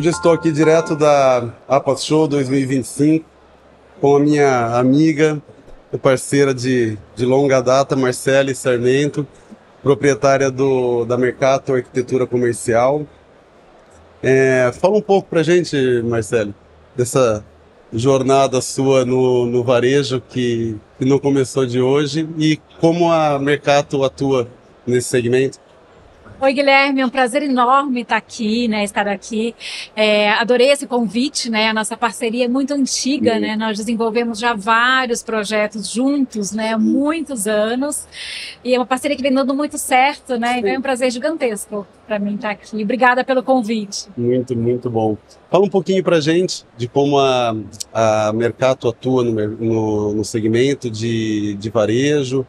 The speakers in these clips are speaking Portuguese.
Hoje eu estou aqui direto da APAS Show 2025 com a minha amiga e parceira de longa data, Marcele Sarmento, proprietária da Mercato Arquitetura Comercial. Fala um pouco pra gente, Marcele, dessa jornada sua no varejo que não começou de hoje e como a Mercato atua nesse segmento. Oi, Guilherme, é um prazer enorme estar aqui, né, estar aqui. Adorei esse convite, né, a nossa parceria é muito antiga, né, nós desenvolvemos já vários projetos juntos, né, há muitos anos, e é uma parceria que vem dando muito certo, né, então é um prazer gigantesco para mim estar aqui. Obrigada pelo convite. Muito, muito bom. Fala um pouquinho pra gente de como a Mercato atua no segmento de varejo,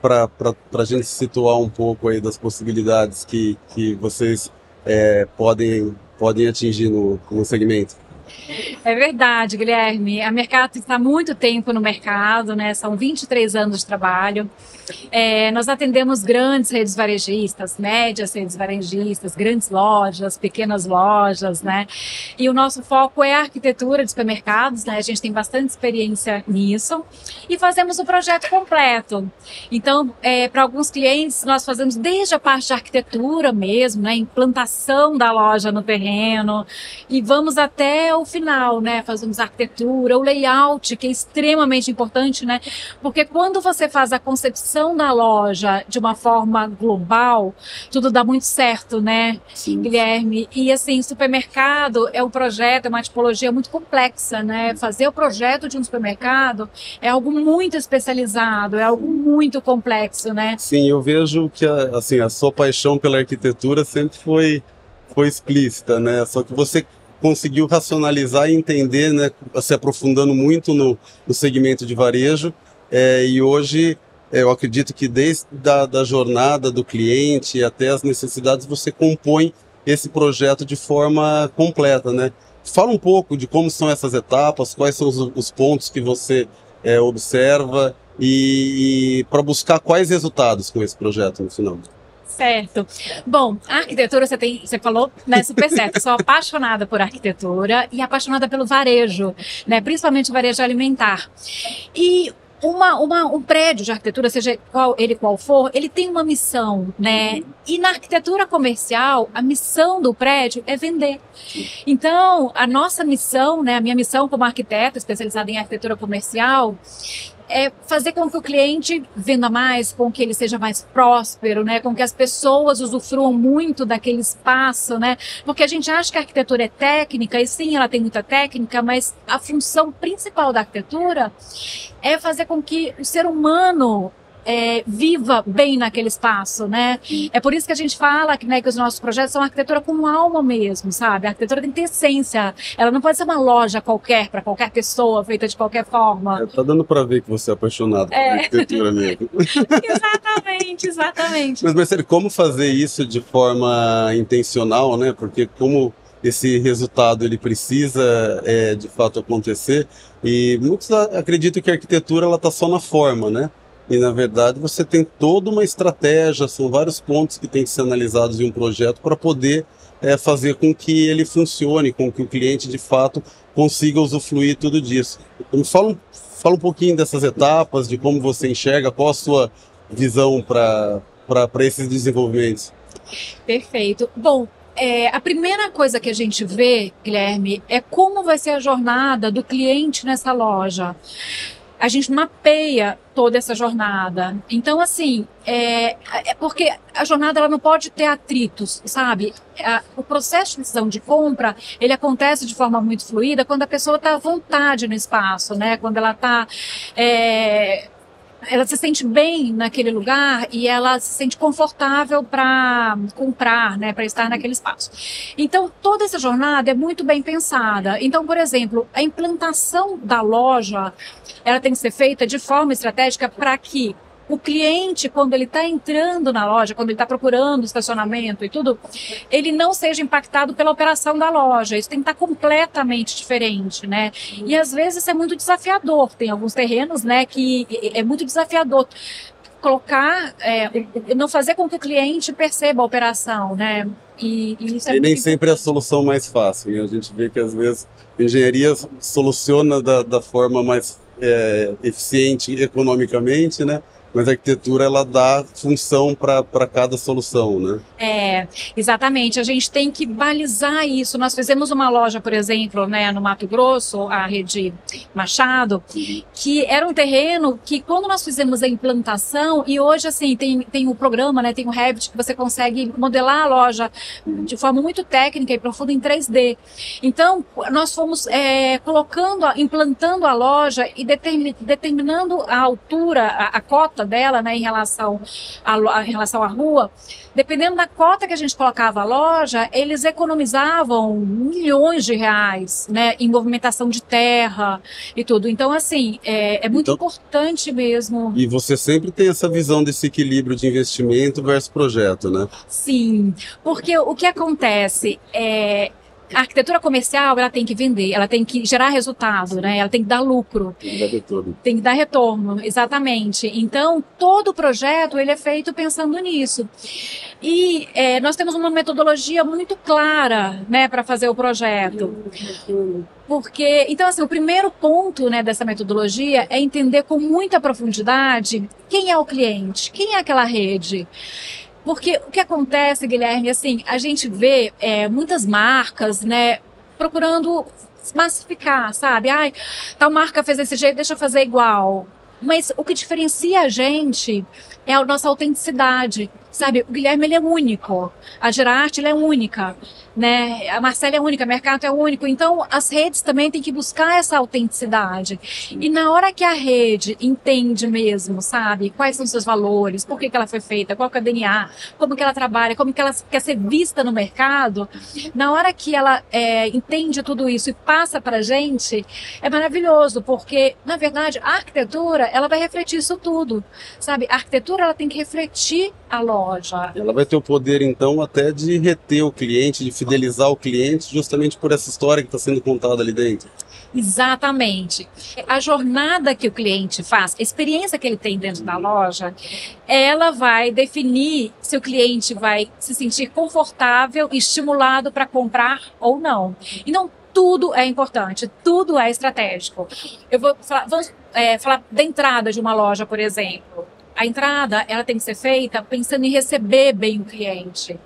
para a gente situar um pouco aí das possibilidades que vocês podem atingir no segmento. É verdade, Guilherme. A Mercato está há muito tempo no mercado, né? São 23 anos de trabalho. Nós atendemos grandes redes varejistas, médias redes varejistas, grandes lojas, pequenas lojas, né? E o nosso foco é a arquitetura de supermercados, né? A gente tem bastante experiência nisso e fazemos o projeto completo. Então, para alguns clientes, nós fazemos desde a parte de arquitetura mesmo, né? Implantação da loja no terreno e vamos até o final, né? Fazemos a arquitetura, o layout, que é extremamente importante, né? Porque quando você faz a concepção da loja de uma forma global, tudo dá muito certo, né, sim, Guilherme? E assim, supermercado é um projeto, é uma tipologia muito complexa, né? Fazer o projeto de um supermercado é algo muito especializado, é algo muito complexo, né? Sim, eu vejo que assim, a sua paixão pela arquitetura sempre foi explícita, né? Só que você conseguiu racionalizar e entender, né, se aprofundando muito no segmento de varejo, e hoje eu acredito que desde da jornada do cliente até as necessidades você compõe esse projeto de forma completa, né? Fala um pouco de como são essas etapas, quais são os pontos que você observa e para buscar quais resultados com esse projeto no final. Certo. Bom, a arquitetura, você falou, né, super certo. Eu sou apaixonada por arquitetura e apaixonada pelo varejo, né, principalmente o varejo alimentar. E um prédio de arquitetura, seja qual for, ele tem uma missão, né? E na arquitetura comercial, a missão do prédio é vender. Então, a nossa missão, né, a minha missão como arquiteta especializada em arquitetura comercial, é fazer com que o cliente venda mais, com que ele seja mais próspero, né? Com que as pessoas usufruam muito daquele espaço, né? Porque a gente acha que a arquitetura é técnica, e sim, ela tem muita técnica, mas a função principal da arquitetura é fazer com que o ser humano viva bem naquele espaço, né? É por isso que a gente fala que, né, que os nossos projetos são arquitetura com alma mesmo, sabe? A arquitetura tem que ter essência. Ela não pode ser uma loja qualquer, para qualquer pessoa, feita de qualquer forma. Tá dando para ver que você é apaixonado por arquitetura mesmo. Exatamente, exatamente. Mas, Marcelo, como fazer isso de forma intencional, né? Porque como esse resultado ele precisa de fato acontecer, e muitos acreditam que a arquitetura ela tá só na forma, né? E, na verdade, você tem toda uma estratégia, são vários pontos que têm que ser analisados em um projeto para poder fazer com que ele funcione, com que o cliente, de fato, consiga usufruir tudo disso. Então, fala um pouquinho dessas etapas, de como você enxerga, qual a sua visão para esses desenvolvimentos. Perfeito. Bom, a primeira coisa que a gente vê, Guilherme, é como vai ser a jornada do cliente nessa loja. A gente mapeia toda essa jornada. Então, assim, porque a jornada ela não pode ter atritos, sabe? O processo de decisão de compra, ele acontece de forma muito fluida quando a pessoa está à vontade no espaço, né? Quando ela está... ela se sente bem naquele lugar e ela se sente confortável para comprar, né, para estar naquele espaço. Então, toda essa jornada é muito bem pensada. Então, por exemplo, a implantação da loja, ela tem que ser feita de forma estratégica para que o cliente, quando ele está entrando na loja, quando ele está procurando estacionamento e tudo, ele não seja impactado pela operação da loja. Isso tem que estar completamente diferente, né? E às vezes é muito desafiador. Tem alguns terrenos, né, que é muito desafiador colocar, não fazer com que o cliente perceba a operação, né? E isso é E nem muito sempre é a solução mais fácil, né? A gente vê que às vezes a engenharia soluciona da forma mais eficiente economicamente, né? Mas a arquitetura ela dá função para cada solução, né? Exatamente. A gente tem que balizar isso. Nós fizemos uma loja, por exemplo, né, no Mato Grosso, a Rede Machado, que era um terreno que, quando nós fizemos a implantação, e hoje, assim, tem o programa, né, tem o Revit, que você consegue modelar a loja de forma muito técnica e profunda em 3D. Então, nós fomos implantando a loja e determinando a altura, a cota dela, né, em relação à rua. Dependendo da cota que a gente colocava a loja, eles economizavam milhões de reais, né, em movimentação de terra e tudo. Então, assim, é muito importante mesmo. E você sempre tem essa visão desse equilíbrio de investimento versus projeto, né? Sim, porque o que acontece a arquitetura comercial, ela tem que vender, ela tem que gerar resultado, né? Ela tem que dar lucro. Tem que dar retorno. Tem que dar retorno, exatamente. Então, todo o projeto, ele é feito pensando nisso. E nós temos uma metodologia muito clara, né, para fazer o projeto. Porque, então, assim, o primeiro ponto, né, dessa metodologia é entender com muita profundidade quem é o cliente, quem é aquela rede. Porque o que acontece, Guilherme, assim, a gente vê muitas marcas, né, procurando massificar, sabe? Ai, tal marca fez desse jeito, deixa eu fazer igual. Mas o que diferencia a gente é a nossa autenticidade, sabe? O Guilherme, ele é único. A Gerarte, ela é única, né? A Marcela é única, o Mercato é único. Então, as redes também têm que buscar essa autenticidade. E na hora que a rede entende mesmo, sabe? Quais são os seus valores, por que ela foi feita, qual que é o DNA, como que ela trabalha, como que ela quer ser vista no mercado, na hora que ela entende tudo isso e passa pra gente, é maravilhoso, porque, na verdade, a arquitetura, ela vai refletir isso tudo, sabe? A arquitetura, ela tem que refletir a loja. Ela vai ter o poder, então, até de reter o cliente, de fidelizar o cliente, justamente por essa história que está sendo contada ali dentro. Exatamente. A jornada que o cliente faz, a experiência que ele tem dentro da loja, ela vai definir se o cliente vai se sentir confortável e estimulado para comprar ou não. Então, tudo é importante, tudo é estratégico. Eu vou falar, vamos falar da entrada de uma loja, por exemplo. A entrada, ela tem que ser feita pensando em receber bem o cliente.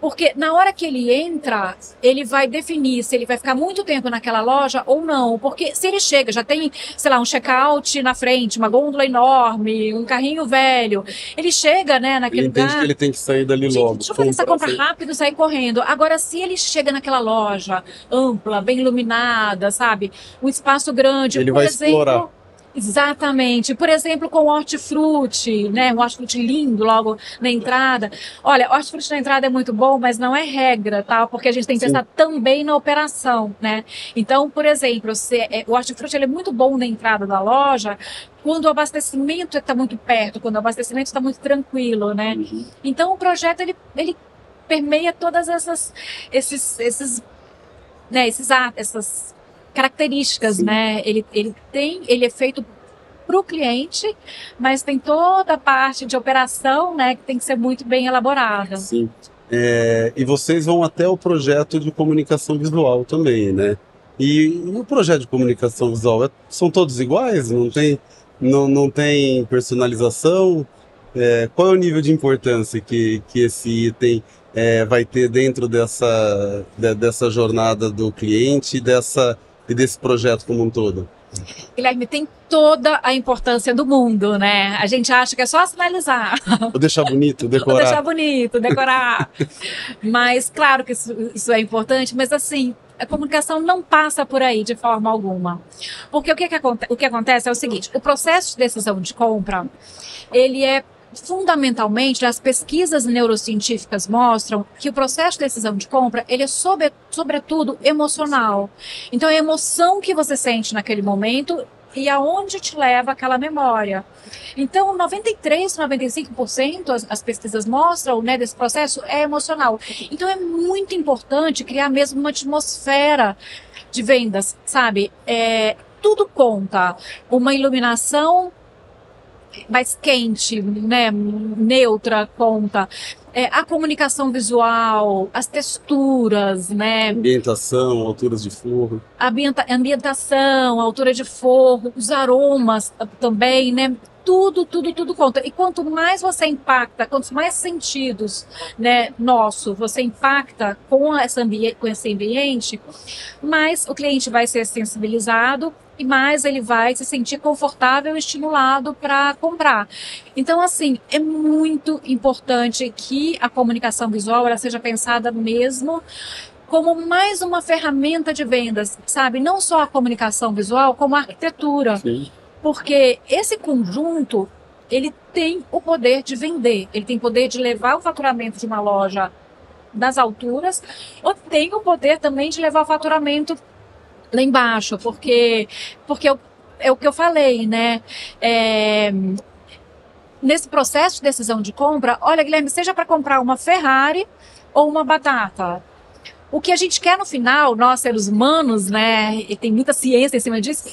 Porque na hora que ele entra, ele vai definir se ele vai ficar muito tempo naquela loja ou não. Porque se ele chega, já tem, sei lá, um check-out na frente, uma gôndola enorme, um carrinho velho. Ele chega, né, naquele lugar... Ele entende que ele tem que sair dali logo. Deixa eu fazer essa compra rápido e sair correndo. Agora, se ele chega naquela loja ampla, bem iluminada, sabe? Um espaço grande, ele por vai exemplo... explorar. Exatamente. Por exemplo, com o hortifruti, né? Um hortifruti lindo logo na entrada. Olha, hortifruti na entrada é muito bom, mas não é regra, tá? Porque a gente tem que pensar também na operação, né? Então, por exemplo, o hortifruti ele é muito bom na entrada da loja quando o abastecimento está muito perto, quando o abastecimento está muito tranquilo, né? Então, o projeto, ele permeia todas essas características, né? Ele é feito para o cliente, mas tem toda a parte de operação, né, que tem que ser muito bem elaborada. Sim. E vocês vão até o projeto de comunicação visual também, né? E o projeto de comunicação visual, são todos iguais? Não tem personalização? Qual é o nível de importância que esse item vai ter dentro dessa jornada do cliente e desse projeto como um todo? Guilherme, tem toda a importância do mundo, né? A gente acha que é só sinalizar. Vou deixar bonito, decorar. Vou deixar bonito, decorar. Mas, claro que isso é importante, mas assim, a comunicação não passa por aí de forma alguma. Porque o que acontece é o seguinte, o processo de decisão de compra, ele é fundamentalmente, as pesquisas neurocientíficas mostram que o processo de decisão de compra, ele é sobretudo emocional. Então, é a emoção que você sente naquele momento e aonde te leva aquela memória. Então, 93%, 95% as pesquisas mostram, né, desse processo é emocional. Então, é muito importante criar mesmo uma atmosfera de vendas, sabe? Tudo conta. Uma iluminação mais quente, né, neutra, conta. A comunicação visual, as texturas, né? Ambientação, alturas de forro. Ambientação, altura de forro, os aromas também, né? Tudo conta. E quanto mais você impacta, quantos mais sentidos, né, você impacta com esse ambiente, mais o cliente vai ser sensibilizado e mais ele vai se sentir confortável e estimulado para comprar. Então, assim, é muito importante que a comunicação visual ela seja pensada mesmo como mais uma ferramenta de vendas, sabe? Não só a comunicação visual, como a arquitetura. Sim. Porque esse conjunto, ele tem o poder de vender, ele tem o poder de levar o faturamento de uma loja das alturas, ou tem o poder também de levar o faturamento lá embaixo, porque é o que eu falei, né? Nesse processo de decisão de compra, olha, Guilherme, seja para comprar uma Ferrari ou uma batata. O que a gente quer no final, nós seres humanos, né, e tem muita ciência em cima disso,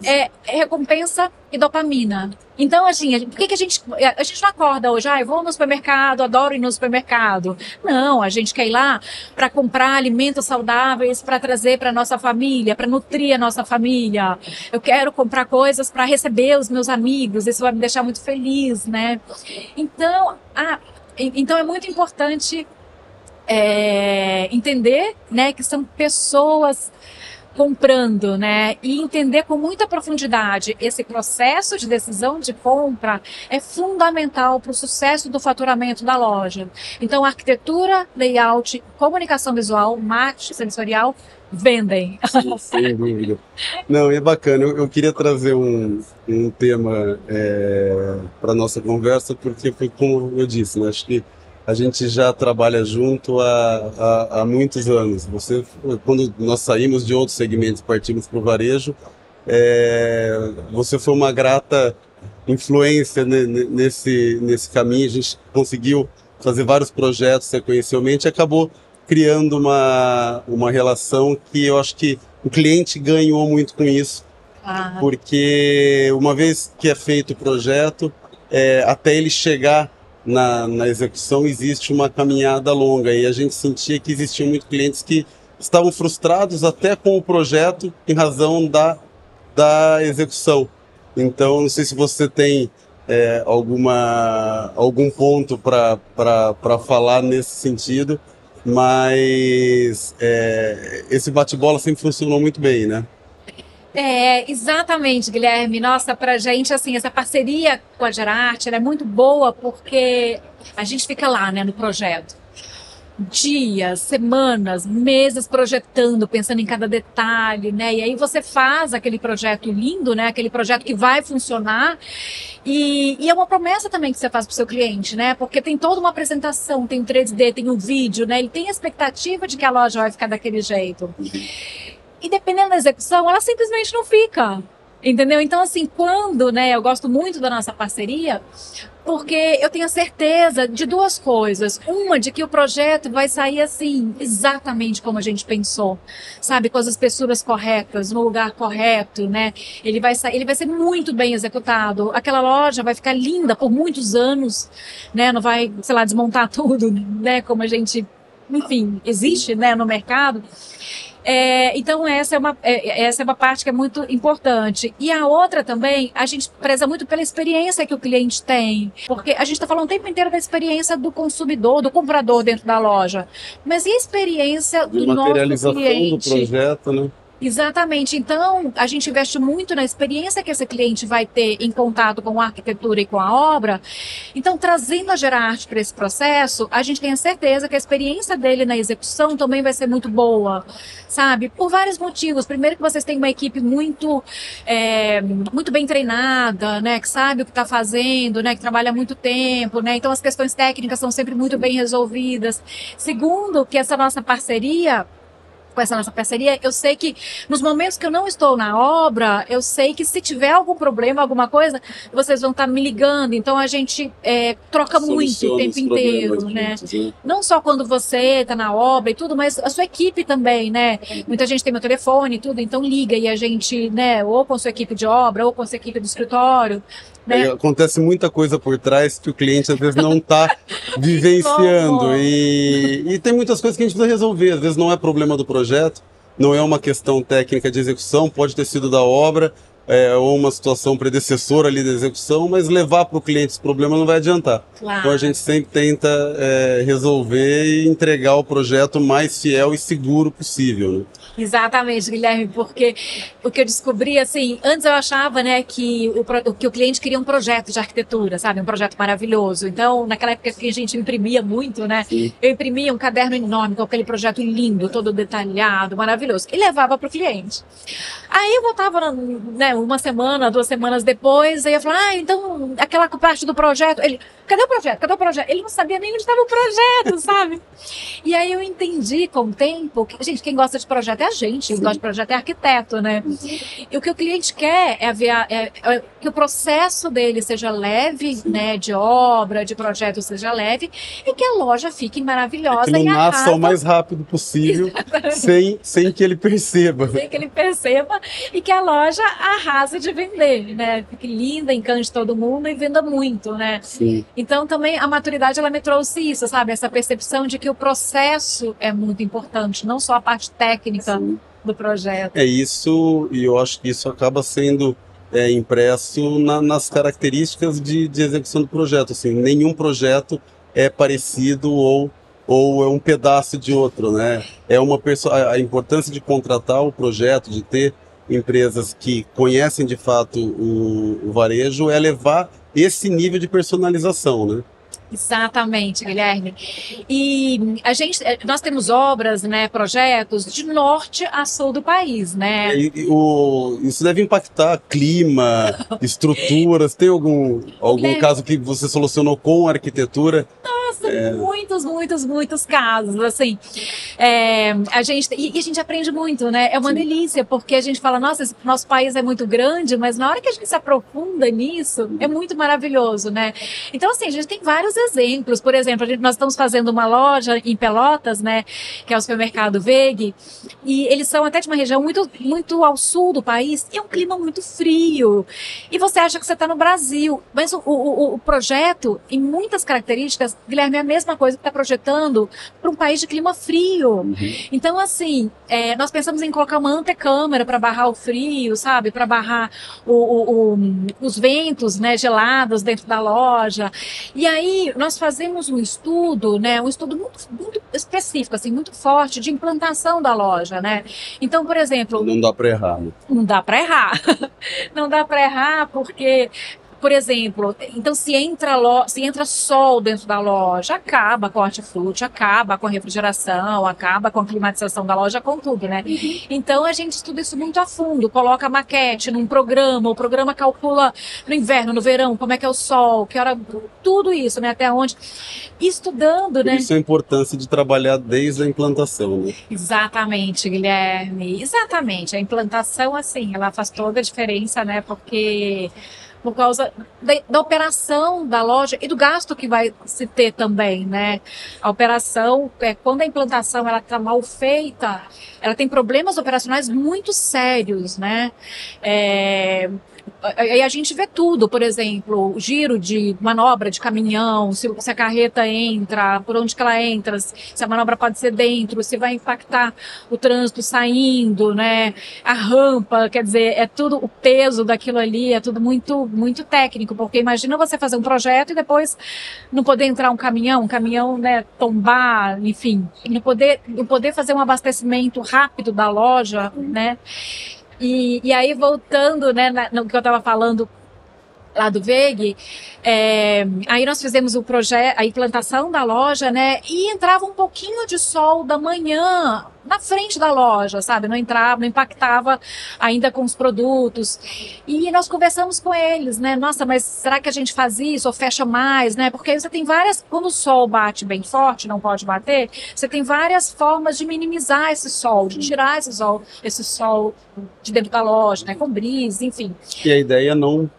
é recompensa e dopamina. Então, assim, por que a gente não acorda hoje, eu vou no supermercado, adoro ir no supermercado. Não, a gente quer ir lá para comprar alimentos saudáveis para trazer para nossa família, para nutrir a nossa família. Eu quero comprar coisas para receber os meus amigos, isso vai me deixar muito feliz, né? Então é muito importante entender, né, que são pessoas comprando, né, e entender com muita profundidade esse processo de decisão de compra é fundamental para o sucesso do faturamento da loja. Então, arquitetura, layout, comunicação visual, marketing sensorial vendem. Sim, sem dúvida. Não, é bacana. Eu queria trazer um tema para nossa conversa, porque foi como eu disse, né, acho que a gente já trabalha junto há muitos anos. Quando nós saímos de outros segmentos, partimos para o varejo, você foi uma grata influência nesse caminho. A gente conseguiu fazer vários projetos sequencialmente e acabou criando uma relação que eu acho que o cliente ganhou muito com isso, porque uma vez que é feito o projeto, até ele chegar na execução existe uma caminhada longa, e a gente sentia que existiam muitos clientes que estavam frustrados até com o projeto em razão da execução. Então, não sei se você tem algum ponto para falar nesse sentido, mas esse bate-bola sempre funcionou muito bem, né? Exatamente, Guilherme. Nossa, pra gente, assim, essa parceria com a Gerarte, ela é muito boa porque a gente fica lá, né, no projeto. Dias, semanas, meses projetando, pensando em cada detalhe, né? E aí você faz aquele projeto lindo, né? Aquele projeto que vai funcionar. E é uma promessa também que você faz para o seu cliente, né? Porque tem toda uma apresentação, tem o 3D, tem o vídeo, né? Ele tem a expectativa de que a loja vai ficar daquele jeito. E dependendo da execução, ela simplesmente não fica, entendeu? Então, assim, né, eu gosto muito da nossa parceria, porque eu tenho a certeza de duas coisas. Uma, de que o projeto vai sair assim, exatamente como a gente pensou, sabe? Com as espessuras corretas, no lugar correto, né? Ele vai ser muito bem executado. Aquela loja vai ficar linda por muitos anos, né? Não vai, sei lá, desmontar tudo, né? Como a gente, enfim, existe, né, no mercado. Então essa é uma parte que é muito importante. E a outra também, a gente preza muito pela experiência que o cliente tem, porque a gente está falando o tempo inteiro da experiência do consumidor, do comprador dentro da loja, mas e a experiência do nosso cliente? Do projeto, né? Exatamente. Então, a gente investe muito na experiência que esse cliente vai ter em contato com a arquitetura e com a obra. Então, trazendo a Gerarte para esse processo, a gente tem a certeza que a experiência dele na execução também vai ser muito boa, sabe? Por vários motivos. Primeiro, que vocês têm uma equipe muito bem treinada, né? Que sabe o que está fazendo, né? Que trabalha há muito tempo, né? Então, as questões técnicas são sempre muito bem resolvidas. Segundo, que essa nossa parceria com essa nossa parceria, eu sei que nos momentos que eu não estou na obra, eu sei que se tiver algum problema, alguma coisa, vocês vão estar me ligando. Então a gente troca muito o tempo inteiro, né? Não só quando você está na obra e tudo, mas a sua equipe também, né? Muita gente tem meu telefone e tudo, então liga e a gente, né? Ou com a sua equipe de obra, ou com a sua equipe do escritório. Né? Acontece muita coisa por trás que o cliente às vezes não está vivenciando e tem muitas coisas que a gente precisa resolver. Às vezes não é problema do projeto, não é uma questão técnica de execução, pode ter sido da obra ou uma situação predecessora ali da execução, mas levar para o cliente esse problema não vai adiantar. Claro. Então a gente sempre tenta resolver e entregar o projeto mais fiel e seguro possível, né? Exatamente, Guilherme, porque o que eu descobri, assim, antes eu achava, né, que o cliente queria um projeto de arquitetura, sabe, um projeto maravilhoso. Então, naquela época que a gente imprimia muito, né, eu imprimia um caderno enorme com aquele projeto lindo, todo detalhado, maravilhoso, e levava para o cliente. Aí eu voltava, né, uma semana, 2 semanas depois, aí eu falava, então, aquela parte do projeto, ele, cadê o projeto? Cadê o projeto? Ele não sabia nem onde estava o projeto, sabe? E aí eu entendi com o tempo, que, gente, quem gosta de projeto é a gente, quem gosta de projeto é arquiteto, né? E o que o cliente quer é que o processo dele seja leve, né, de obra, de projeto seja leve, e que a loja fique maravilhosa. Que não nasça o mais rápido possível, sem que ele perceba. Sem que ele perceba, e que a loja arrase de vender, né? Fique linda, encante todo mundo e venda muito, né? Sim. Então também a maturidade, ela me trouxe isso, sabe? Essa percepção de que o processo é muito importante, não só a parte técnica do projeto. É isso, e eu acho que isso acaba sendo impresso nas características de execução do projeto. Assim, nenhum projeto é parecido ou é um pedaço de outro, né? A importância de contratar o projeto, de ter empresas que conhecem de fato o varejo, é levar esse nível de personalização, né? Exatamente, Guilherme. E nós temos obras, né, projetos de norte a sul do país, né? Isso deve impactar clima, estruturas. Tem algum caso que você solucionou com arquitetura? Nossa, muitos casos, assim. A gente aprende muito, né? É uma delícia, porque a gente fala, nossa, nosso país é muito grande, mas na hora que a gente se aprofunda nisso, é muito maravilhoso, né? Então, assim, a gente tem vários exemplos. Por exemplo, nós estamos fazendo uma loja em Pelotas, né? Que é o supermercado Veg, e eles são até de uma região muito ao sul do país, e é um clima muito frio. E você acha que você está no Brasil, mas o projeto, em muitas características, Guilherme, é a mesma coisa que está projetando para um país de clima frio. Então, assim, nós pensamos em colocar uma antecâmara para barrar o frio, sabe? Para barrar os ventos, né, gelados dentro da loja. E aí, nós fazemos um estudo, né? Um estudo muito específico, assim, muito forte de implantação da loja, né? Então, por exemplo... Não dá para errar, né? Não dá para errar. Não dá para errar porque... Por exemplo, então se entra sol dentro da loja, acaba com o hortifruti, acaba com a refrigeração, acaba com a climatização da loja, com tudo, né? Então a gente estuda isso muito a fundo, coloca a maquete num programa, o programa calcula no inverno, no verão, como é que é o sol, que hora, tudo isso, né? Até onde. Estudando, Por né? isso a importância de trabalhar desde a implantação, né? Exatamente, Guilherme. Exatamente. A implantação, assim, ela faz toda a diferença, né? Porque... por causa da operação da loja e do gasto que vai se ter também, né? A operação, quando a implantação ela está mal feita, ela tem problemas operacionais muito sérios, né? Aí a gente vê tudo, por exemplo, o giro de manobra de caminhão, se a carreta entra, por onde que ela entra, se a manobra pode ser dentro, se vai impactar o trânsito saindo, né? A rampa, quer dizer, é tudo, o peso daquilo ali, é tudo muito técnico, porque imagina você fazer um projeto e depois não poder entrar um caminhão, né, tombar, enfim, não poder fazer um abastecimento rápido da loja, né? E aí, voltando, né, no que eu estava falando lá do VEG, aí nós fizemos o projeto, a implantação da loja, né? E entrava um pouquinho de sol da manhã na frente da loja, sabe? Não entrava, não impactava ainda com os produtos. E nós conversamos com eles, né? Nossa, mas será que a gente faz isso ou fecha mais, né? Porque aí você tem várias, quando o sol bate bem forte, não pode bater, você tem várias formas de minimizar esse sol, de tirar esse sol de dentro da loja, né? Com brisa, enfim. E a ideia é não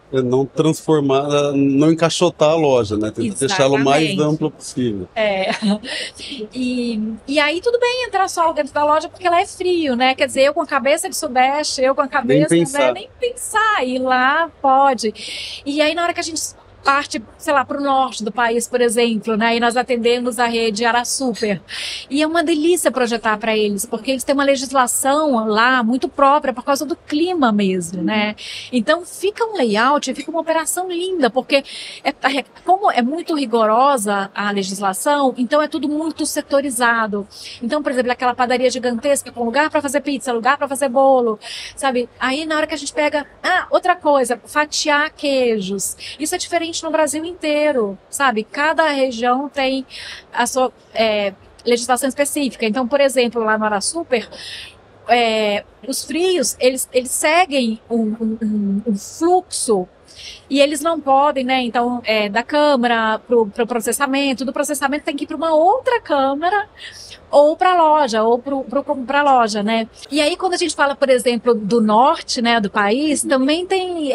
transformar, não encaixotar a loja, né? Tentar deixá-la o mais ampla possível. E aí tudo bem entrar sol dentro da loja porque lá é frio, né? Quer dizer, eu com a cabeça de sudeste, eu com a cabeça, nem pensar, e lá pode. E aí na hora que a gente parte, sei lá, para o norte do país, por exemplo, né? E nós atendemos a rede Arasuper. E é uma delícia projetar para eles, porque eles têm uma legislação lá muito própria por causa do clima mesmo, né? Então fica um layout, fica uma operação linda, porque como é muito rigorosa a legislação, então é tudo muito setorizado. Então, por exemplo, aquela padaria gigantesca com lugar para fazer pizza, lugar para fazer bolo, sabe? Aí na hora que a gente pega, outra coisa, fatiar queijos. Isso é diferente no Brasil inteiro, sabe? Cada região tem a sua legislação específica. Então, por exemplo, lá no Arasuper, os frios, eles seguem um fluxo e eles não podem, né? Então, da câmara para o processamento, do processamento tem que ir para uma outra câmara ou para a loja, ou para a loja, né? E aí, quando a gente fala, por exemplo, do norte, né, do país, também tem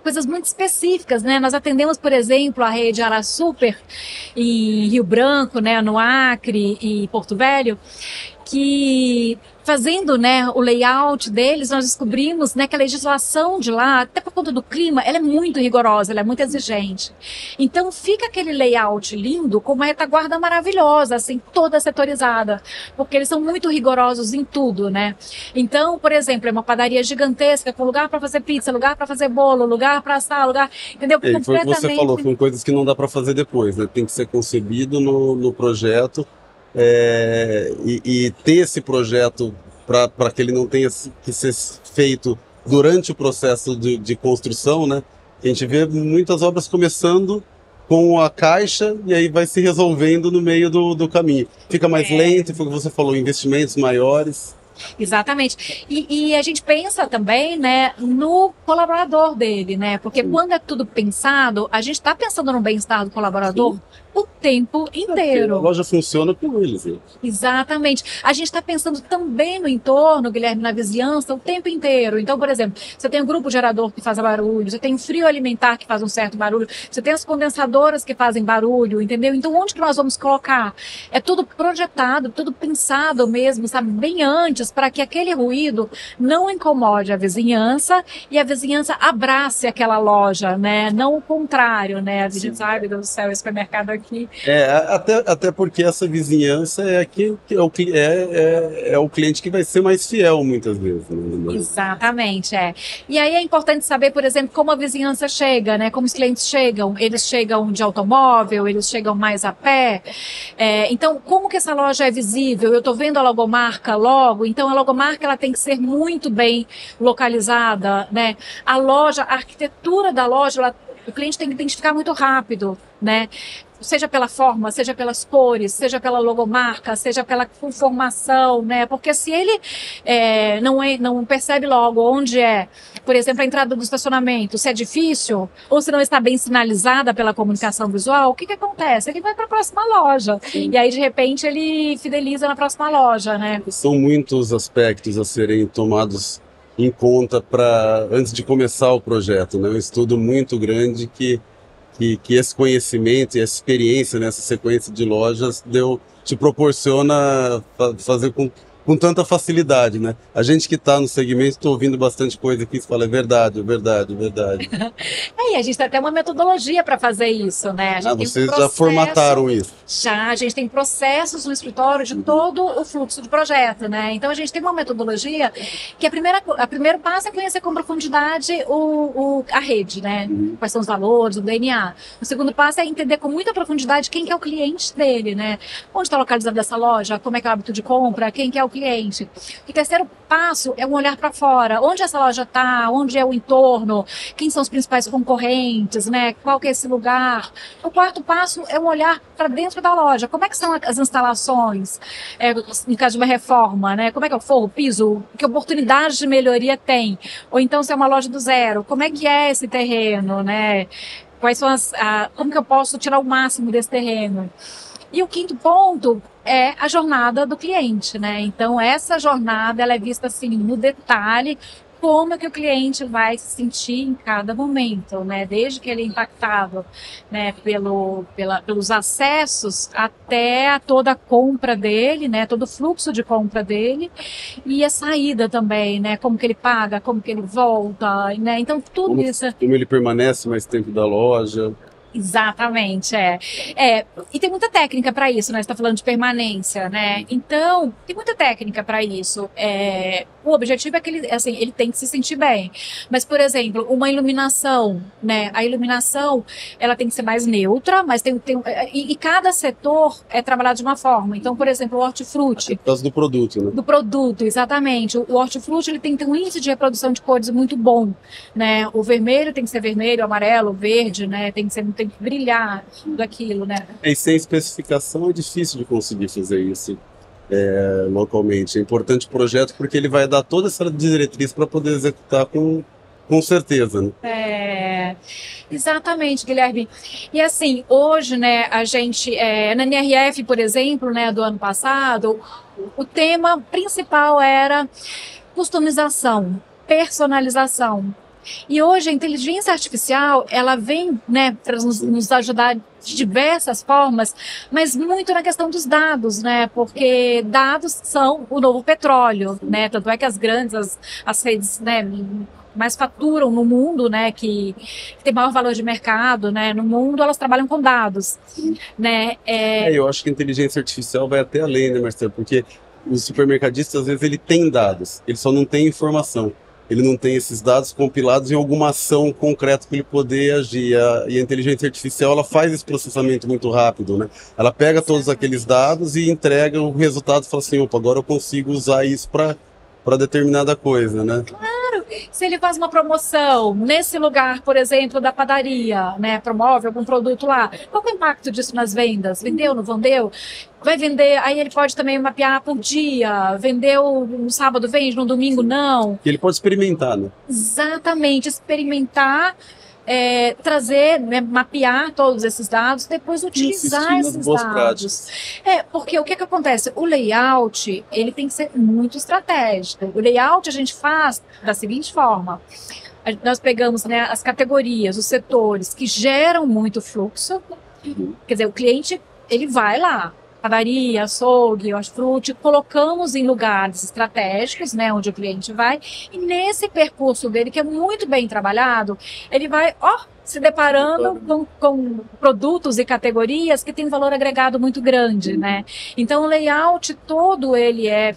coisas muito específicas, né? Nós atendemos, por exemplo, a rede Arasuper em Rio Branco, né, no Acre e Porto Velho, que fazendo, né, o layout deles, nós descobrimos, né, que a legislação de lá, até por conta do clima, ela é muito rigorosa, ela é muito exigente. Então fica aquele layout lindo com uma retaguarda maravilhosa, assim, toda setorizada, porque eles são muito rigorosos em tudo, né? Então, por exemplo, é uma padaria gigantesca com lugar para fazer pizza, lugar para fazer bolo, lugar para assar, lugar, entendeu? Foi o que você falou, são coisas que não dá para fazer depois, né? Tem que ser concebido no projeto. E ter esse projeto para que ele não tenha que ser feito durante o processo de construção, né? A gente vê muitas obras começando com a caixa e aí vai se resolvendo no meio do caminho. Fica mais lento, foi o que você falou, investimentos maiores. Exatamente. E a gente pensa também, né, no colaborador dele, né? Porque quando é tudo pensado, a gente está pensando no bem-estar do colaborador o tempo inteiro. A loja funciona com eles. Né? Exatamente. A gente está pensando também no entorno, Guilherme, na vizinhança, o tempo inteiro. Então, por exemplo, você tem um grupo gerador que faz barulho, você tem um frio alimentar que faz um certo barulho, você tem as condensadoras que fazem barulho, entendeu? Então, onde que nós vamos colocar? É tudo projetado, tudo pensado mesmo, sabe? Bem antes, para que aquele ruído não incomode a vizinhança e a vizinhança abrace aquela loja, né? Não o contrário, né? A gente sabe do céu, esse supermercado aqui. Até porque essa vizinhança é o cliente que vai ser mais fiel muitas vezes. Né? Exatamente, E aí é importante saber, por exemplo, como a vizinhança chega, né? Como os clientes chegam. Eles chegam de automóvel, eles chegam mais a pé. Então, como que essa loja é visível? Eu estou vendo a logomarca logo, então a logomarca ela tem que ser muito bem localizada, né? A loja, a arquitetura da loja, o cliente tem que identificar muito rápido, né? Seja pela forma, seja pelas cores, seja pela logomarca, seja pela conformação, né? Porque se ele não percebe logo onde é, por exemplo, a entrada do estacionamento, se é difícil, ou se não está bem sinalizada pela comunicação visual, o que acontece? Ele vai para a próxima loja. Sim. E aí, de repente, ele fideliza na próxima loja, né? São muitos aspectos a serem tomados em conta antes de começar o projeto, né? Um estudo muito grande que esse conhecimento e essa experiência nessa sequência de lojas te proporciona fazer com tanta facilidade, né? A gente que está no segmento, estou ouvindo bastante coisa aqui, você fala, é verdade. E a gente tem até uma metodologia para fazer isso, né? Vocês já formataram isso? Já, a gente tem processos no escritório de todo o fluxo de projeto, né? Então a gente tem uma metodologia que a primeiro passo é conhecer com profundidade a rede, né? Quais são os valores, o DNA. O segundo passo é entender com muita profundidade quem que é o cliente dele, né? Onde está localizada essa loja, como é que é o hábito de compra, quem que é o cliente. O terceiro passo é um olhar para fora. Onde essa loja está? Onde é o entorno? Quem são os principais concorrentes? Né? Qual que é esse lugar? O quarto passo é um olhar para dentro da loja. Como é que são as instalações? Em caso de uma reforma, né? Como é que é o forro, o piso? Que oportunidades de melhoria tem? Ou então, se é uma loja do zero, como é que é esse terreno? Né? Quais são como que eu posso tirar o máximo desse terreno? E o quinto ponto é a jornada do cliente, né? Então, essa jornada, ela é vista assim, no detalhe, como é que o cliente vai se sentir em cada momento, né? Desde que ele é impactado, né, pelos acessos até toda a compra dele, né? Todo o fluxo de compra dele e a saída também, né? Como que ele paga, como que ele volta, né? Então, tudo isso... Como ele permanece mais tempo da loja... Exatamente, e tem muita técnica para isso, né? Você está falando de permanência, né? Então, tem muita técnica para isso. O objetivo é que ele tem que se sentir bem. Mas, por exemplo, uma iluminação, né? A iluminação, ela tem que ser mais neutra, mas e cada setor é trabalhado de uma forma. Então, por exemplo, o hortifruti. Por causa do produto, né? Do produto, exatamente. O hortifruti, ele tem que ter um índice de reprodução de cores muito bom, né? O vermelho tem que ser vermelho, o amarelo, o verde, né? Tem que brilhar daquilo, né? E sem especificação é difícil de conseguir fazer isso localmente. É importante o projeto porque ele vai dar toda essa diretriz para poder executar com certeza, né? Exatamente, Guilherme. E assim, hoje, né, a gente, na NRF, por exemplo, né, do ano passado, o tema principal era customização, personalização. E hoje a inteligência artificial, ela vem, né, para nos ajudar de diversas formas, mas muito na questão dos dados, né, porque dados são o novo petróleo, né, tanto é que as grandes, as redes, né, mais faturam no mundo, né, que tem maior valor de mercado, né, no mundo, elas trabalham com dados, né. Eu acho que a inteligência artificial vai até além, né, Marcelo, porque os supermercadistas, às vezes, ele tem dados, ele só não tem informação. Ele não tem esses dados compilados em alguma ação concreta para ele poder agir. E a inteligência artificial, ela faz esse processamento muito rápido, né? Ela pega todos aqueles dados e entrega o resultado e fala assim, opa, agora eu consigo usar isso para determinada coisa, né? Claro, se ele faz uma promoção nesse lugar, por exemplo, da padaria, né, promove algum produto lá, qual é o impacto disso nas vendas? Vendeu, não vendeu? Vai vender, aí ele pode também mapear por dia, vendeu no sábado, vende, no domingo não. E ele pode experimentar, né? Exatamente, experimentar, trazer, né, mapear todos esses dados, depois utilizar esses dados. Porque o que acontece? O layout, ele tem que ser muito estratégico. O layout a gente faz da seguinte forma. Nós pegamos, né, as categorias, os setores que geram muito fluxo. Quer dizer, o cliente, ele vai lá, padaria, açougue, hortifruti, colocamos em lugares estratégicos, né, onde o cliente vai, e nesse percurso dele, que é muito bem trabalhado, ele vai, se deparando com produtos e categorias que têm valor agregado muito grande, né? Então, o layout todo, ele é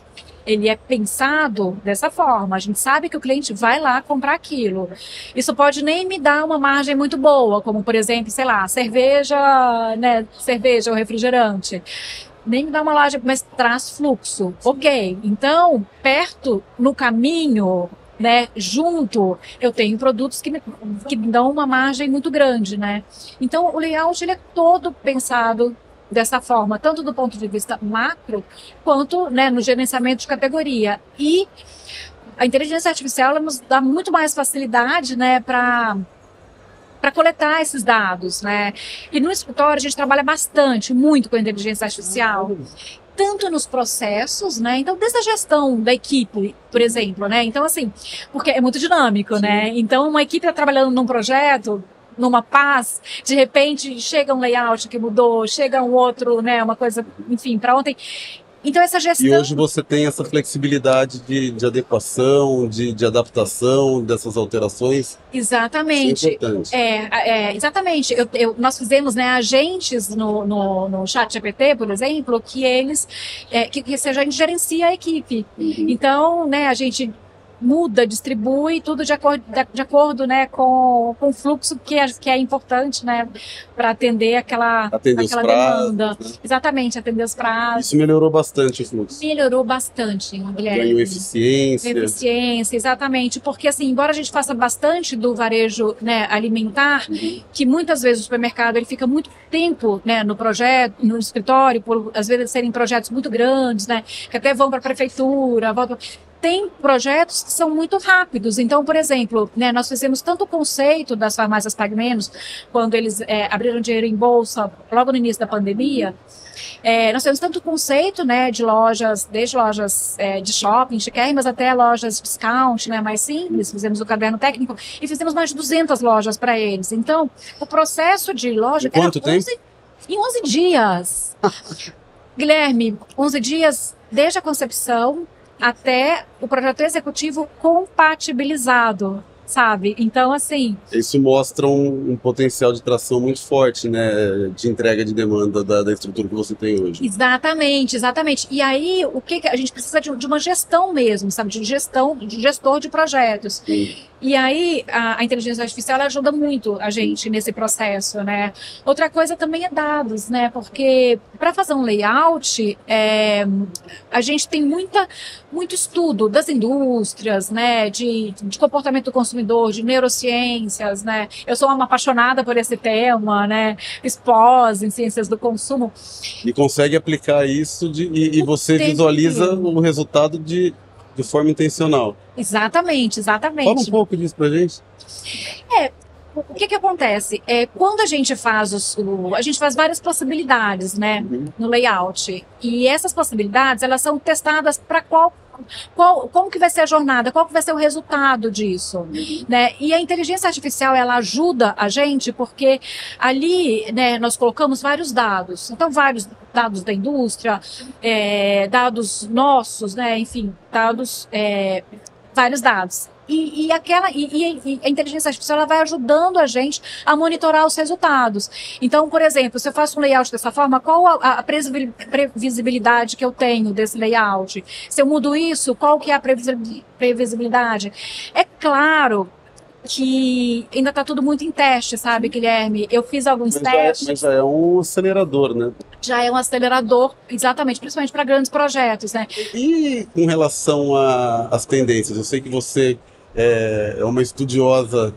pensado dessa forma. A gente sabe que o cliente vai lá comprar aquilo. Isso pode nem me dar uma margem muito boa, como, por exemplo, sei lá, cerveja, né, cerveja ou refrigerante. Nem me dá uma margem, mas traz fluxo. Ok. Então, perto, no caminho, né, junto, eu tenho produtos que me dão uma margem muito grande, né? Então, o layout, ele é todo pensado dessa forma, tanto do ponto de vista macro, quanto, né, no gerenciamento de categoria. E a inteligência artificial, ela nos dá muito mais facilidade, né, para coletar esses dados, né? E no escritório a gente trabalha muito com a inteligência artificial, tanto nos processos, né? Então, desde a gestão da equipe, por exemplo, né? Então, assim, porque é muito dinâmico, né? Então, uma equipe está trabalhando num projeto, numa paz, de repente chega um layout que mudou, chega um outro, né, uma coisa, enfim, para ontem. Então essa gestão... E hoje você tem essa flexibilidade de adequação, de adaptação dessas alterações. Exatamente. Isso é importante. Exatamente. Nós fizemos, né, agentes no ChatGPT, por exemplo, que eles, que a gente gerencia a equipe. Então, né, a gente muda, distribui tudo de acordo, né, com o fluxo que é importante, né, para atender aquela os prazos, demanda. né? Exatamente, atender os prazos. Isso melhorou bastante o fluxo. Melhorou bastante, Guilherme. Ganhou eficiência. Eficiência, exatamente. Porque, assim, embora a gente faça bastante do varejo, né, alimentar, que muitas vezes o supermercado ele fica muito tempo, né, no projeto, no escritório, por às vezes serem projetos muito grandes, né, que até vão para a prefeitura, tem projetos que são muito rápidos. Então, por exemplo, né, nós fizemos tanto o conceito das farmácias Pague Menos, quando eles abriram dinheiro em bolsa, logo no início da pandemia. Nós temos tanto o conceito, né, de lojas, desde lojas de shopping, chiquérrimas, até lojas discount, né, mais simples. Fizemos o caderno técnico e fizemos mais de 200 lojas para eles. Então, o processo de loja... Em quanto tempo? Em 11 dias. Guilherme, 11 dias desde a concepção até o projeto executivo compatibilizado, sabe? Então, assim... Isso mostra um potencial de tração muito forte, né? De entrega de demanda da estrutura que você tem hoje. Exatamente, exatamente. E aí, o que a gente precisa de uma gestão mesmo, sabe? De gestor de projetos. Sim. E aí, a inteligência artificial ajuda muito a gente nesse processo, né? Outra coisa também é dados, né? Porque para fazer um layout, a gente tem muito estudo das indústrias, né? De comportamento do consumidor, de neurociências, né? Eu sou uma apaixonada por esse tema, né? Pós em ciências do consumo. E consegue aplicar isso e você visualiza o resultado de forma intencional. Exatamente, exatamente. Fala um pouco disso pra gente. O que acontece? Quando a gente faz a gente faz várias possibilidades, né, no layout. E essas possibilidades, elas são testadas para como que vai ser a jornada, qual que vai ser o resultado disso, né? E a inteligência artificial, ela ajuda a gente porque ali, né, nós colocamos vários dados. Então, vários dados da indústria, dados nossos, né, enfim, vários dados. E a inteligência artificial ela vai ajudando a gente a monitorar os resultados. Então, por exemplo, se eu faço um layout dessa forma, qual a previsibilidade que eu tenho desse layout? Se eu mudo isso, qual que é a previsibilidade? É claro que ainda está tudo muito em teste, sabe, Guilherme? Eu fiz alguns testes. Mas já é um acelerador, né? Já é um acelerador, exatamente, principalmente para grandes projetos, né? E com relação às tendências, eu sei que você é uma estudiosa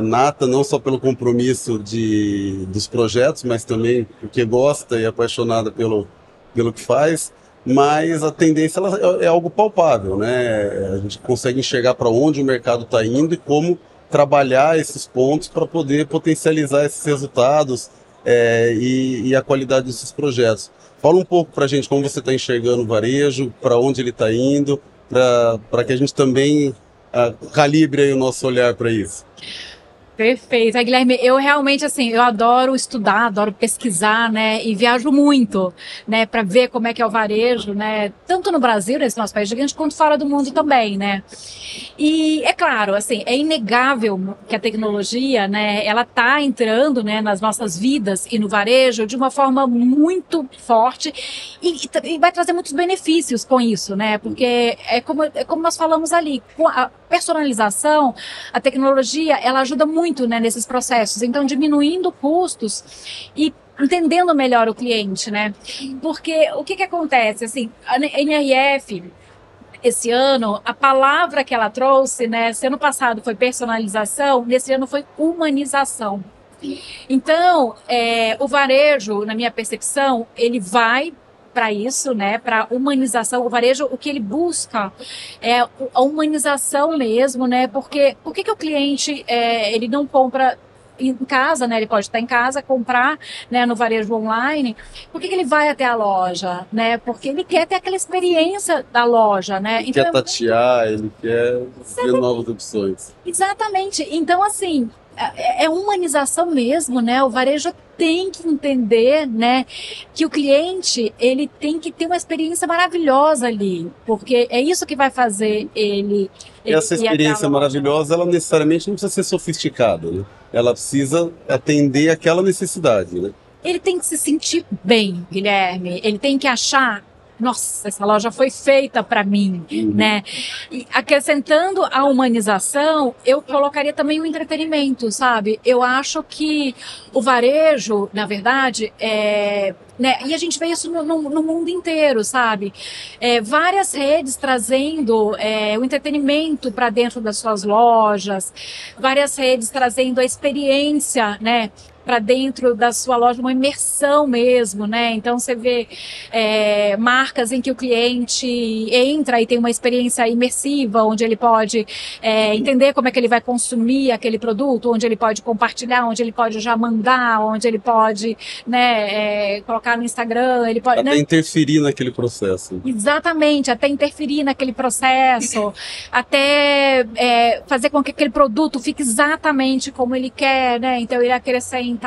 nata, não só pelo compromisso dos projetos, mas também porque gosta e é apaixonada pelo que faz. Mas a tendência é algo palpável, né? A gente consegue enxergar para onde o mercado está indo e como trabalhar esses pontos para poder potencializar esses resultados e a qualidade desses projetos. Fala um pouco para a gente como você está enxergando o varejo, para onde ele está indo, para que a gente também calibre aí o nosso olhar para isso. Perfeito. Guilherme, eu realmente, assim, eu adoro estudar, adoro pesquisar, né, e viajo muito, né, para ver como é que é o varejo, né, tanto no Brasil, nesse nosso país gigante, quanto fora do mundo também, né. E é claro, assim, é inegável que a tecnologia, né, ela tá entrando, né, nas nossas vidas e no varejo de uma forma muito forte e vai trazer muitos benefícios com isso, né, porque é como nós falamos ali, com a personalização, a tecnologia, ela ajuda muito, né, nesses processos, então diminuindo custos e entendendo melhor o cliente, né? Porque o que acontece, assim, a NRF, esse ano, a palavra que ela trouxe, né, se ano passado foi personalização, nesse ano foi humanização. Então, o varejo, na minha percepção, ele vai para isso, né, para humanização. O varejo, o que ele busca é a humanização mesmo, né, porque por que o cliente ele não compra em casa, né, ele pode estar em casa, comprar, né, no varejo online, por que ele vai até a loja, né, porque ele quer ter aquela experiência da loja, né. Ele quer tatear, ele quer ver novas opções. Exatamente, então assim, é humanização mesmo, né? O varejo tem que entender, né, que o cliente ele tem que ter uma experiência maravilhosa ali, porque é isso que vai fazer ele essa experiência maravilhosa, ela necessariamente não precisa ser sofisticada, né? Ela precisa atender aquela necessidade, né? Ele tem que se sentir bem, Guilherme. Ele tem que achar nossa, essa loja foi feita para mim, né? E acrescentando a humanização, eu colocaria também o entretenimento, sabe? Eu acho que o varejo, na verdade, né? E a gente vê isso no mundo inteiro, sabe? Várias redes trazendo o entretenimento para dentro das suas lojas, várias redes trazendo a experiência, né? Para dentro da sua loja, uma imersão mesmo, né? Então você vê marcas em que o cliente entra e tem uma experiência imersiva, onde ele pode entender como é que ele vai consumir aquele produto, onde ele pode compartilhar, onde ele pode já mandar, onde ele pode, né, colocar no Instagram, ele pode... Até né? interferir naquele processo. Exatamente, até interferir naquele processo, até fazer com que aquele produto fique exatamente como ele quer, né? Então ele acrescenta,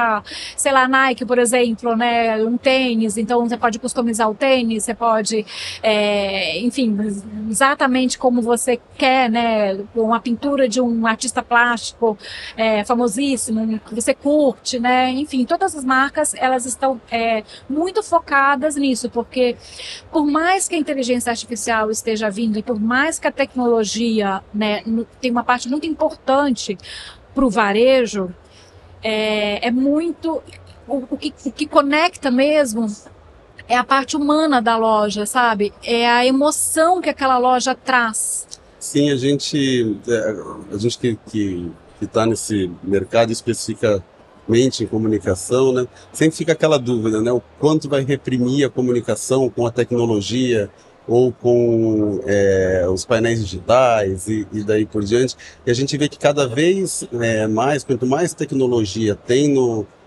sei lá, Nike, por exemplo, né, um tênis, então você pode customizar o tênis, você pode, enfim, exatamente como você quer, né, uma pintura de um artista plástico famosíssimo, que você curte, né, enfim, todas as marcas, elas estão muito focadas nisso, porque por mais que a inteligência artificial esteja vindo e por mais que a tecnologia, né, tem uma parte muito importante para o varejo, muito... O que conecta mesmo é a parte humana da loja, sabe? É a emoção que aquela loja traz. Sim, a gente que está nesse mercado especificamente em comunicação, né, sempre fica aquela dúvida, né, o quanto vai reprimir a comunicação com a tecnologia ou com os painéis digitais e daí por diante. E a gente vê que cada vez mais, quanto mais tecnologia tem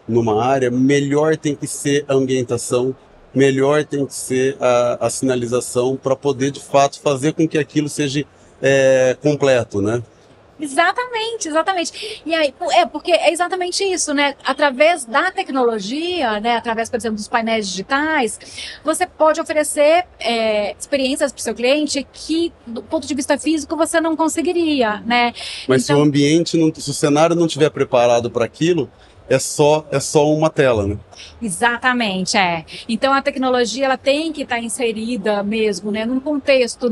numa área, melhor tem que ser a ambientação, melhor tem que ser a sinalização para poder, de fato, fazer com que aquilo seja completo, né? Exatamente, exatamente. E aí, porque é exatamente isso, né? Através da tecnologia, né? Através, por exemplo, dos painéis digitais, você pode oferecer experiências para o seu cliente que, do ponto de vista físico, você não conseguiria, né? Mas então, se o ambiente, se o cenário não estiver preparado para aquilo, é só uma tela, né? Exatamente, Então a tecnologia ela tem que estar inserida mesmo, né, num contexto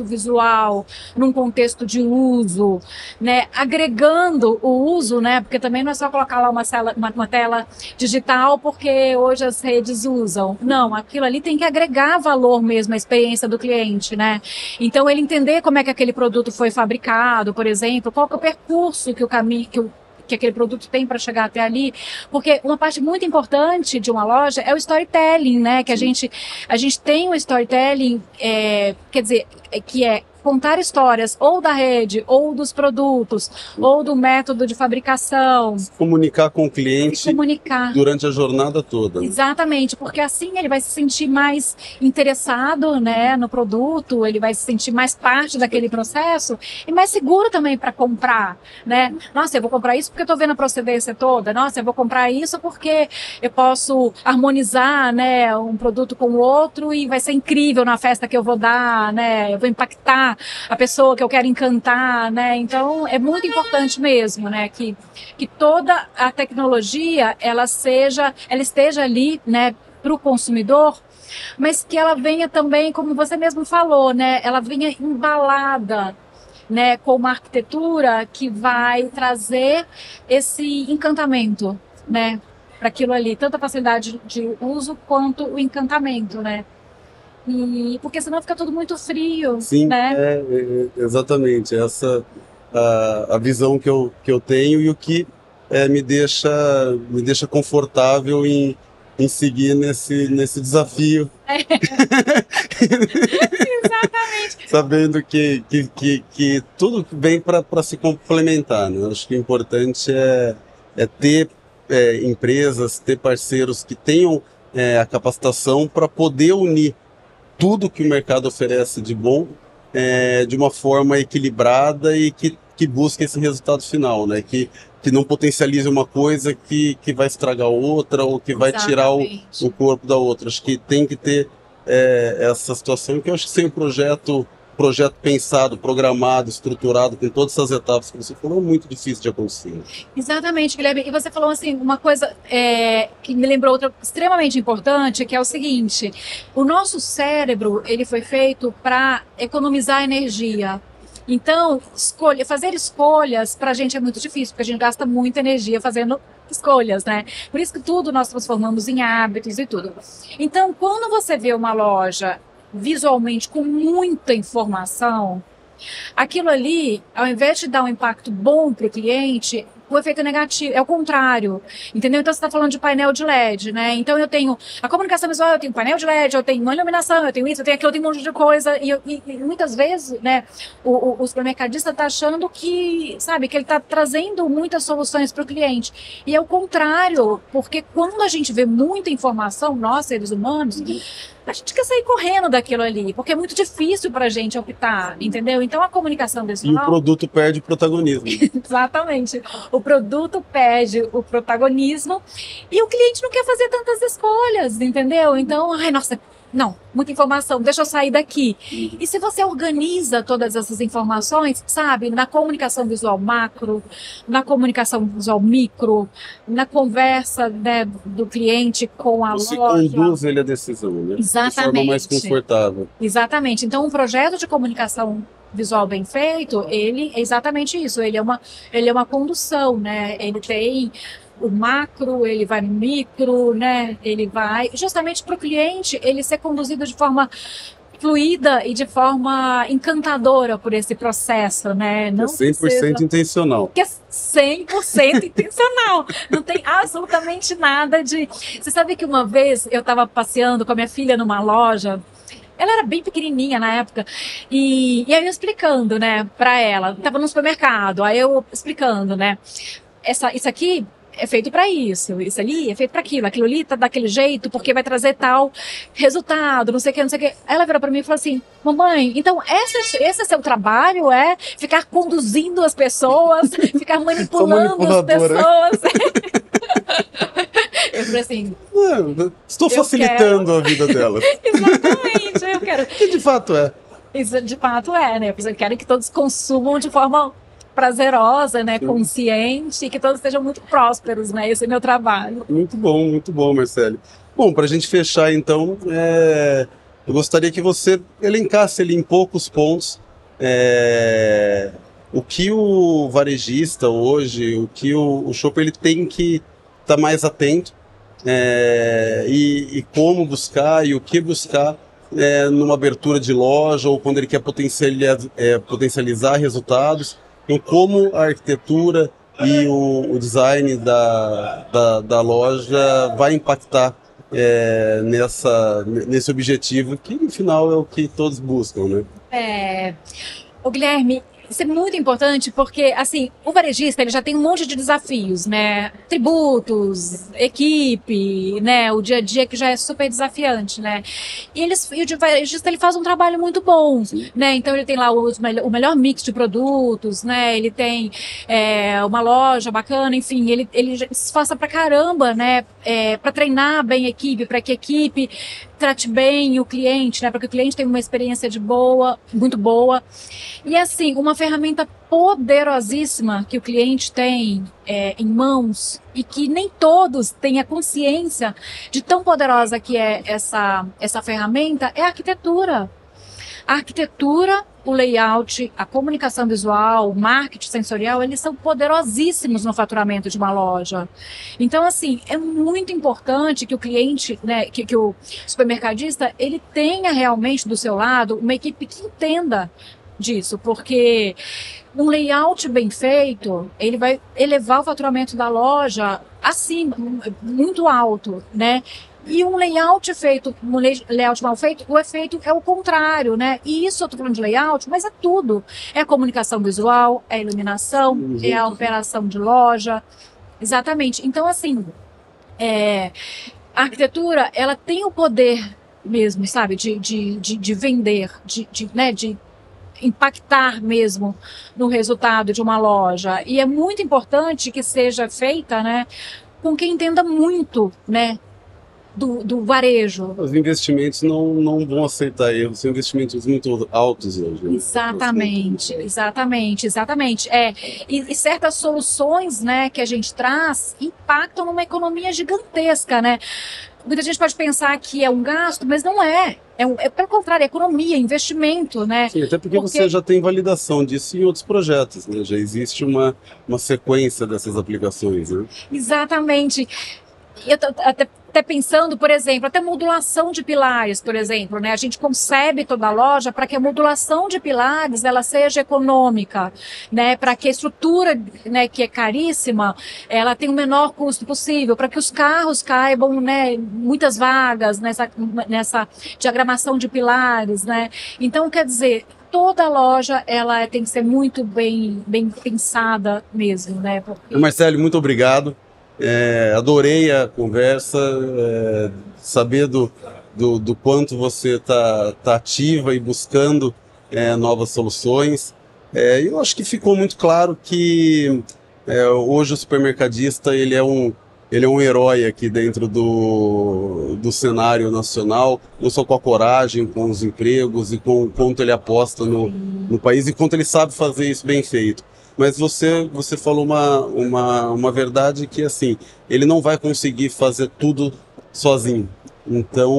visual, num contexto de uso, né, agregando o uso, né, porque também não é só colocar lá uma tela digital porque hoje as redes usam. Não, aquilo ali tem que agregar valor mesmo à experiência do cliente, né? Então ele entender como é que aquele produto foi fabricado, por exemplo, qual que é o percurso que aquele produto tem para chegar até ali, porque uma parte muito importante de uma loja é o storytelling, né? Que a gente tem um storytelling, quer dizer, que é contar histórias ou da rede, ou dos produtos, ou do método de fabricação. Comunicar com o cliente durante a jornada toda. Exatamente, porque assim ele vai se sentir mais interessado, né, no produto, ele vai se sentir mais parte daquele processo e mais seguro também para comprar, né? Nossa, eu vou comprar isso porque eu estou vendo a procedência toda. Nossa, eu vou comprar isso porque eu posso harmonizar, né, um produto com o outro e vai ser incrível na festa que eu vou dar, né? Eu vou impactar a pessoa que eu quero encantar, né? Então é muito importante mesmo, né, que toda a tecnologia ela esteja ali, né, para o consumidor, mas que ela venha também, como você mesmo falou, né, ela venha embalada, né, com uma arquitetura que vai trazer esse encantamento, né, para aquilo ali, tanto a facilidade de uso quanto o encantamento, né? E porque senão fica tudo muito frio. Sim, né? exatamente. Essa a visão que eu tenho e o que me deixa confortável em seguir nesse desafio. Exatamente. Sabendo que tudo vem para se complementar, né? Acho que o importante é ter empresas, ter parceiros que tenham a capacitação para poder unir tudo que o mercado oferece de bom de uma forma equilibrada e que busque esse resultado final, né? Que não potencialize uma coisa que vai estragar outra ou que vai tirar o corpo da outra. Acho que tem que ter essa situação que eu acho que sem o projeto projeto pensado, programado, estruturado, com todas essas etapas que você falou, é muito difícil de acontecer. Exatamente, Guilherme. E você falou assim, uma coisa que me lembrou outra extremamente importante, que é o seguinte: o nosso cérebro ele foi feito para economizar energia. Então, fazer escolhas para a gente é muito difícil, porque a gente gasta muita energia fazendo escolhas, né? Por isso que tudo nós transformamos em hábitos e tudo. Então, quando você vê uma loja visualmente com muita informação, aquilo ali, ao invés de dar um impacto bom para o cliente, o efeito é negativo, é o contrário, entendeu? Então você está falando de painel de LED, né? Então eu tenho a comunicação visual, eu tenho painel de LED, eu tenho uma iluminação, eu tenho isso, eu tenho aquilo, eu tenho um monte de coisa, e muitas vezes, né, o supermercadista está achando que, sabe, que ele está trazendo muitas soluções para o cliente, e é o contrário, porque quando a gente vê muita informação, nós, seres humanos, a gente quer sair correndo daquilo ali, porque é muito difícil para a gente optar, entendeu? Então a comunicação visual... E o produto perde protagonismo. Exatamente. O produto perde o protagonismo e o cliente não quer fazer tantas escolhas, entendeu? Então, ai, nossa, não, muita informação, deixa eu sair daqui. E se você organiza todas essas informações, sabe, na comunicação visual macro, na comunicação visual micro, na conversa, né, do cliente com a você loja. Você conduz ele à decisão, né? Exatamente. De forma mais confortável. Exatamente. Então, um projeto de comunicação visual bem feito, ele é exatamente isso. Ele é uma condução, né? Ele tem o macro, ele vai no micro, né? Ele vai justamente para o cliente ele ser conduzido de forma fluida e de forma encantadora por esse processo, né? Não é 100% intencional. Que é 100% intencional. Não tem absolutamente nada de... Você sabe que uma vez eu estava passeando com a minha filha numa loja. Ela era bem pequenininha na época, e aí eu explicando, né, pra ela, tava no supermercado, aí eu explicando, né, isso aqui é feito para isso ali é feito para aquilo ali tá daquele jeito porque vai trazer tal resultado, não sei o que. Aí ela virou para mim e falou assim: mamãe, então esse é seu trabalho, é ficar conduzindo as pessoas, ficar manipulando as pessoas? Eu falei assim... estou facilitando a vida delas. Exatamente, eu quero... Que de fato é. Isso de fato é, né? Eu quero que todos consumam de forma prazerosa, né? Sim. Consciente, e que todos sejam muito prósperos, né? Esse é meu trabalho. Muito bom, Marcele. Bom, para a gente fechar, então, eu gostaria que você elencasse ali em poucos pontos o que o varejista hoje, o que o shopper ele tem que estar mais atento e como buscar e o que buscar numa abertura de loja ou quando ele quer potencializar resultados. Então, como a arquitetura e o design da loja vai impactar nesse objetivo que, no final, é o que todos buscam, né? Ô, Guilherme, isso é muito importante porque, assim, o varejista ele já tem um monte de desafios, né? Tributos, equipe, né? O dia a dia que já é super desafiante, né? E o varejista ele faz um trabalho muito bom, né? Então ele tem lá o melhor mix de produtos, né? Ele tem uma loja bacana, enfim, ele se esforça pra caramba, né? Para treinar bem a equipe, para que a equipe trate bem o cliente, né? Para que o cliente tenha uma experiência muito boa. E assim, uma ferramenta poderosíssima que o cliente tem em mãos e que nem todos têm a consciência de tão poderosa que é essa ferramenta é a arquitetura. A arquitetura, o layout, a comunicação visual, o marketing sensorial, eles são poderosíssimos no faturamento de uma loja. Então, assim, é muito importante que o cliente, né, que o supermercadista, ele tenha realmente do seu lado uma equipe que entenda disso, porque um layout bem feito, ele vai elevar o faturamento da loja acima, muito alto, né? E um layout mal feito, o efeito é o contrário, né? E isso eu tô falando de layout, mas é tudo. É a comunicação visual, é a iluminação, é a operação de loja. Exatamente. Então, assim, a arquitetura, ela tem o poder mesmo, sabe? De vender, né? De impactar mesmo no resultado de uma loja. E é muito importante que seja feita, né? Com quem entenda muito, né? do varejo. Os investimentos não vão aceitar erros, são investimentos muito altos hoje. Né? Exatamente. E certas soluções, né, que a gente traz impactam numa economia gigantesca, né? Muita gente pode pensar que é um gasto, mas não é. Pelo contrário, é economia, investimento, né? Sim, até porque você já tem validação disso em outros projetos, né? Já existe uma sequência dessas aplicações, né? Exatamente. Eu tô até pensando, por exemplo, até modulação de pilares, por exemplo, né? A gente concebe toda a loja para que a modulação de pilares ela seja econômica, né? Para que a estrutura, né, que é caríssima, ela tenha o menor custo possível, para que os carros caibam, né, muitas vagas nessa diagramação de pilares, né? Então, quer dizer, toda loja ela tem que ser muito bem pensada mesmo, né? Porque... Marcele, muito obrigado. Adorei a conversa, saber do quanto você está ativa e buscando novas soluções. Eu acho que ficou muito claro que hoje o supermercadista ele é um herói aqui dentro do cenário nacional, não só com a coragem, com os empregos e com o quanto ele aposta no país e quanto ele sabe fazer isso bem feito. Mas você falou uma verdade que, assim, ele não vai conseguir fazer tudo sozinho. Então,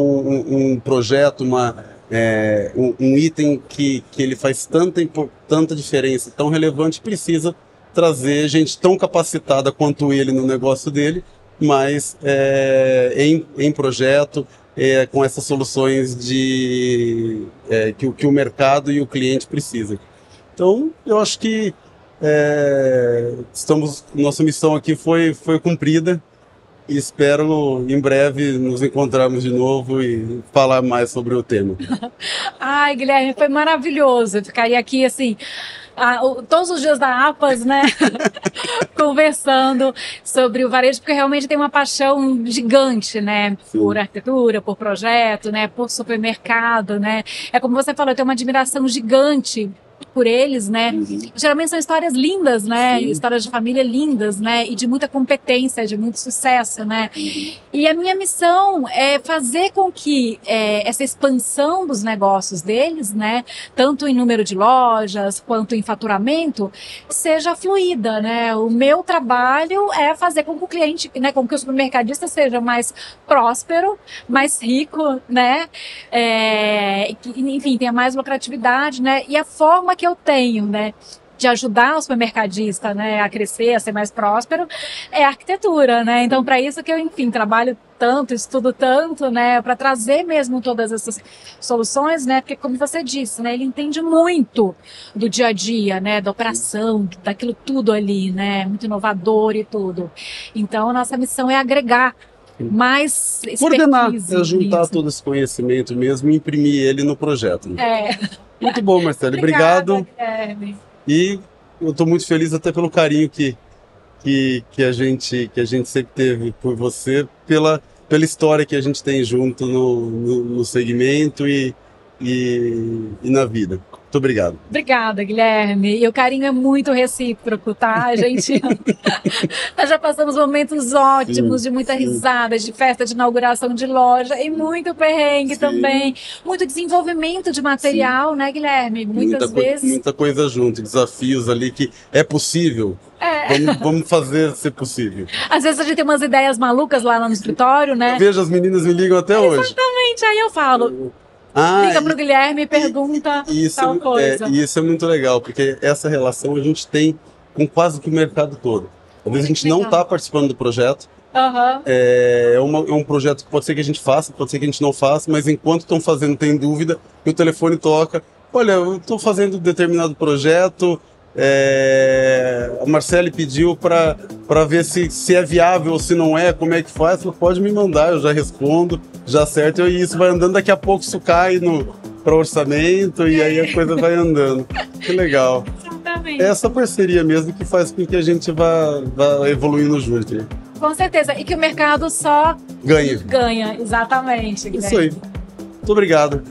um projeto, um item que ele faz tanta diferença, tão relevante, precisa trazer gente tão capacitada quanto ele no negócio dele, mas em projeto, com essas soluções que o mercado e o cliente precisam. Então, eu acho que nossa missão aqui foi cumprida e espero em breve nos encontrarmos de novo e falar mais sobre o tema. Ai, Guilherme, foi maravilhoso. Eu ficaria aqui assim todos os dias da APAS, né? Conversando sobre o varejo, porque realmente tem uma paixão gigante, né? Sim. Por arquitetura, por projeto, né? Por supermercado, né? É como você falou, eu tenho uma admiração gigante por eles, né? Uhum. Geralmente são histórias lindas, né? Sim. Histórias de família lindas, né? E de muita competência, de muito sucesso, né? Uhum. E a minha missão é fazer com que essa expansão dos negócios deles, né? Tanto em número de lojas, quanto em faturamento, seja fluida, né? O meu trabalho é fazer com que o cliente, né? Com que o supermercadista seja mais próspero, mais rico, né? Enfim, tenha mais lucratividade, né? E a forma que eu tenho, né, de ajudar o supermercadista, né, a crescer, a ser mais próspero, é a arquitetura, né? Então, para isso que eu, enfim, trabalho tanto, estudo tanto, né, para trazer mesmo todas essas soluções, né? Porque, como você disse, né, ele entende muito do dia a dia, né, da operação, daquilo tudo ali, né, muito inovador e tudo. Então, a nossa missão é agregar mais coordenar, juntar todo esse conhecimento mesmo e imprimir ele no projeto. Né? Muito bom, Marcele. Obrigado. E eu estou muito feliz até pelo carinho que a gente sempre teve por você, pela história que a gente tem junto no segmento e na vida. Muito obrigado. Obrigada, Guilherme. E o carinho é muito recíproco, tá? A gente nós já passamos momentos ótimos, de muita risada, de festa de inauguração de loja e muito perrengue também. Muito desenvolvimento de material, né, Guilherme? Muitas vezes. Muita coisa junto, desafios ali que é possível. Vamos fazer ser possível. Às vezes a gente tem umas ideias malucas lá no escritório, né? Eu vejo as meninas me ligam até hoje. Exatamente, aí eu falo. Liga pro Guilherme e pergunta tal coisa. E isso é muito legal, porque essa relação a gente tem com quase que o mercado todo. Às vezes a gente não está participando do projeto. Uhum. É um projeto que pode ser que a gente faça, pode ser que a gente não faça, mas enquanto estão fazendo, tem dúvida, e o telefone toca. Olha, eu estou fazendo determinado projeto, a Marcele pediu para ver se é viável ou se não é, como é que faz. Ela pode me mandar, eu já respondo, já acerto, e isso vai andando, daqui a pouco isso cai para orçamento e aí a coisa vai andando. Que legal. Exatamente. É essa parceria mesmo que faz com que a gente vá evoluindo junto. Com certeza, e que o mercado só ganha. Ganha, exatamente. Isso aí. Muito obrigado.